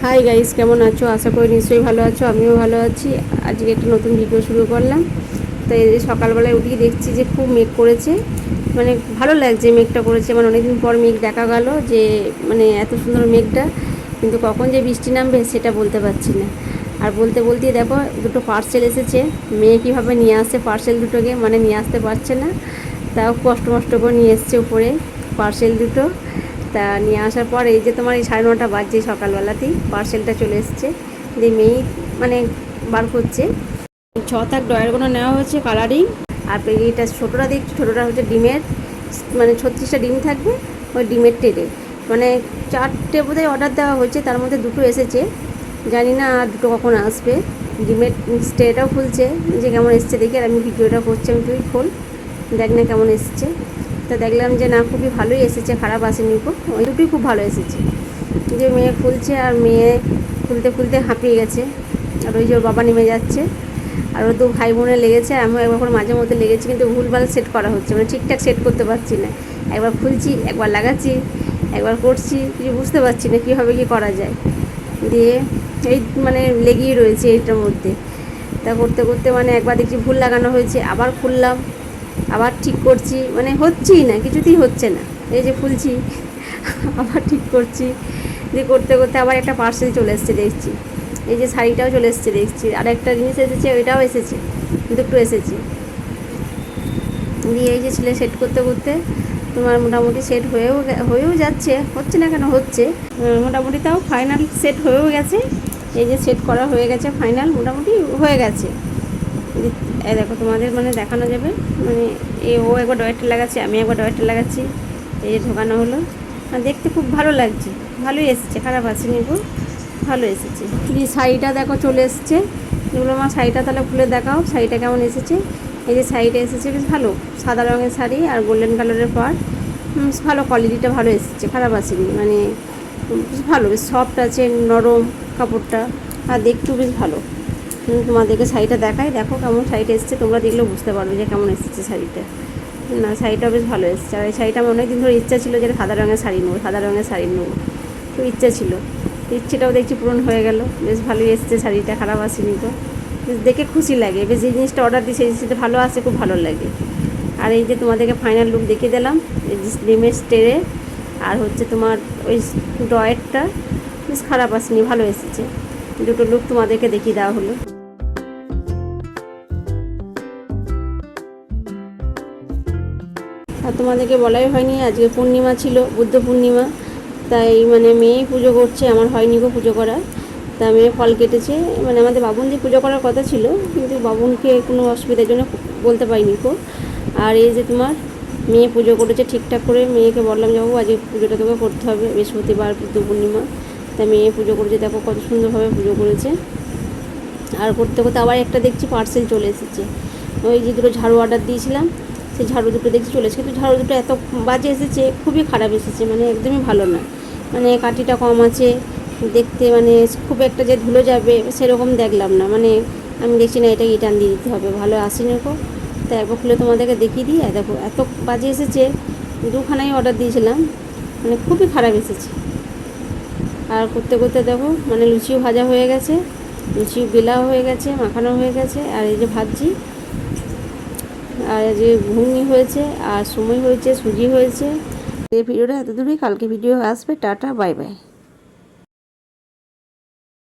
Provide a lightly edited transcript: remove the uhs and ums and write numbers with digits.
Hi guys, কেমন আছো? আশা করি নিশ্চয়ই ভালো আছো। আমিও ভালো আছি। আজকে একটা নতুন ভিডিও শুরু করলাম। তো এই যে সকালবেলায় উঠেই দেখছি যে খুব মেঘ করেছে, মানে ভালো লাগছে মেঘটা করেছে। মানে অনেকদিন পর মেঘ দেখা গেল, যে মানে এত সুন্দর মেঘটা, কিন্তু কখন যে বৃষ্টি নামবে সেটা বলতে পারছি না। আর বলতে বলতেই দেখো দুটো পার্সেল এসেছে। মেয়ে কীভাবে নিয়ে আসছে পার্সেল দুটোকে, মানে নিয়ে আসতে পারছে না, তাও কষ্ট মষ্ট করে নিয়ে এসছে উপরে পার্সেল দুটো। তা নিয়ে আসার পর এই যে তোমার এই 9:30 বাজছে, সকালবেলাতেই পার্সেলটা চলে এসছে। দিয়ে মেয়েই মানে বার করছে। 6 ডয়ারগুলো নেওয়া হয়েছে কালারিং। আর এইটা ছোটোটা দেখছি, ছোটোটা হচ্ছে ডিমের, মানে 36টা ডিম থাকবে ওই ডিমের ট্রেতে। মানে 4টে বোধহয় অর্ডার দেওয়া হয়েছে, তার মধ্যে 2টো এসেছে, জানি না আর 2টো কখন আসবে। ডিমের ট্রেটাও খুলছে যে কেমন এসছে দেখি, আর আমি ভিডিওটা করছি। আমি তুই খোল, দেখ না কেমন এসছে। তো দেখলাম যে না, খুবই ভালোই এসেছে, খারাপ আসেনি খুব, ওই দুটোই খুব ভালো এসেছে। যে মেয়ে খুলছে, আর মেয়ে খুলতে খুলতে হাঁপিয়ে গেছে। আর ওই যে ওর বাবা নেমে যাচ্ছে, আর ওর 2 ভাই বোনে লেগেছে, আমিও একবার করে মাঝে মধ্যে লেগেছি, কিন্তু ভুলভাল সেট করা হচ্ছে, মানে ঠিকঠাক সেট করতে পারছি না। একবার খুলছি, একবার লাগাচ্ছি, একবার করছি, কিছু বুঝতে পারছি না কীভাবে কী করা যায়। দিয়ে এই মানে লেগেই রয়েছে এইটার মধ্যে। তা করতে করতে মানে একবার দেখছি ভুল লাগানো হয়েছে, আবার খুললাম, আবার ঠিক করছি, মানে হচ্ছেই না, কিছুতেই হচ্ছে না। এই যে খুলছি, আবার ঠিক করছি, দিয়ে করতে করতে আবার একটা পার্সেল চলে এসছে দেখছি। এই যে শাড়িটাও চলে এসছে দেখছি, আর একটা জিনিস এসেছে, ওইটাও এসেছে, দুটো এসেছে। দিয়ে এই যে ছেলে সেট করতে করতে তোমার মোটামুটি সেট হয়েও যাচ্ছে, হচ্ছে না কেন, হচ্ছে মোটামুটি, তাও ফাইনাল সেট হয়েও গেছে। এই যে সেট করা হয়ে গেছে, ফাইনাল মোটামুটি হয়ে গেছে। এই দেখো তোমাদের মানে দেখানো যাবে, মানে ও একবার ডয়েরটা লাগাচ্ছে, আমি একবার ডয়েরটা লাগাচ্ছি, এই যে ঢোকানো হলো। দেখতে খুব ভালো লাগছে, ভালোই এসেছে, খারাপ আসেনি গো, ভালো এসেছে। এই শাড়িটা দেখো চলে এসছে। এগুলো আমার শাড়িটা তাহলে খুলে দেখাও, শাড়িটা কেমন এসেছে। এই যে শাড়িটা এসেছে বেশ ভালো, সাদা রঙের শাড়ি আর গোল্ডেন কালারের পাড়, ভালো কোয়ালিটিটা, ভালো এসেছে, খারাপ আসেনি, মানে বেশ ভালো, বেশ সফট আছে, নরম কাপড়টা, আর দেখতেও বেশ ভালো। তোমাদেরকে শাড়িটা দেখাই, দেখো কেমন শাড়িটা এসেছে, তোমরা দেখলেও বুঝতে পারবে যে কেমন এসেছে শাড়িটা। না, শাড়িটা বেশ ভালো এসেছে। আর এই শাড়িটা আমার অনেক দিন ধরে ইচ্ছা ছিল যে সাদা রঙের শাড়ি নেবো, সাদা রঙের শাড়ি নেবো, খুব ইচ্ছা ছিল। ইচ্ছেটাও দেখছি পূরণ হয়ে গেল, বেশ ভালোই এসেছে শাড়িটা, খারাপ আসেনি তো, বেশ দেখে খুশি লাগে। বেশ যে জিনিসটা অর্ডার দিই সেই জিনিসটা ভালো আসে, খুব ভালো লাগে। আর এই যে তোমাদেরকে ফাইনাল লুক দেখিয়ে দিলাম, এই যে ডিমের ট্রে, আর হচ্ছে তোমার ওই ডয়েরটা, বেশ খারাপ আসেনি, ভালো এসেছে। দুটো লুক তোমাদেরকে দেখিয়ে দেওয়া হলো। আর তোমাদেরকে বলাই হয়নি, আজকে পূর্ণিমা ছিল, বুদ্ধ পূর্ণিমা, তাই মানে মেয়েই পুজো করছে, আমার হয়নি গো পুজো করা। তা মেয়ে ফল কেটেছে, মানে আমাদের বাবুন দিয়ে পুজো করার কথা ছিল, কিন্তু বাবুনকে কোনো অসুবিধার জন্য বলতে পারিনি গো। আর এই যে তোমার মেয়ে পুজো করেছে ঠিকঠাক করে, মেয়েকে বললাম যে বাবু আজকে পুজোটা তোকে করতে হবে, বৃহস্পতিবার বুদ্ধ পূর্ণিমা। তাই মেয়ে পুজো করেছে, দেখো কত সুন্দরভাবে পুজো করেছে। আর করতে করতে আবার একটা দেখছি পার্সেল চলে এসেছে, ওই যে দুটো ঝাড়ু অর্ডার দিয়েছিলাম, সেই ঝাড়ু দুটো দেখছি চলে এসেছে, কিন্তু ঝাড়ু দুটো এত বাজে এসেছে, খুবই খারাপ এসেছে, মানে একদমই ভালো না, মানে কাঠিটা কম আছে দেখতে, মানে খুব একটা যে ধুলো যাবে সেরকম দেখলাম না, মানে আমি দেখছি না এটা রিটার্ন দিয়ে দিতে হবে, ভালো আসেনি গো। তাই একবার খুলে তোমাদেরকে দেখিয়ে দিই। দেখো এত বাজে এসেছে, 2খানাই অর্ডার দিয়েছিলাম, মানে খুবই খারাপ এসেছে। আর করতে করতে দেখো মানে লুচিও ভাজা হয়ে গেছে, লুচিও বেলাও হয়ে গেছে, মাখানো হয়ে গেছে, আর এই যে ভাজি, আর যে ঘুগনি হয়েছে, আর সময় হয়েছে, সুজি হয়েছে। এই ভিডিওটা এত দূরই, কালকে ভিডিও আসবে। Tata, bye bye.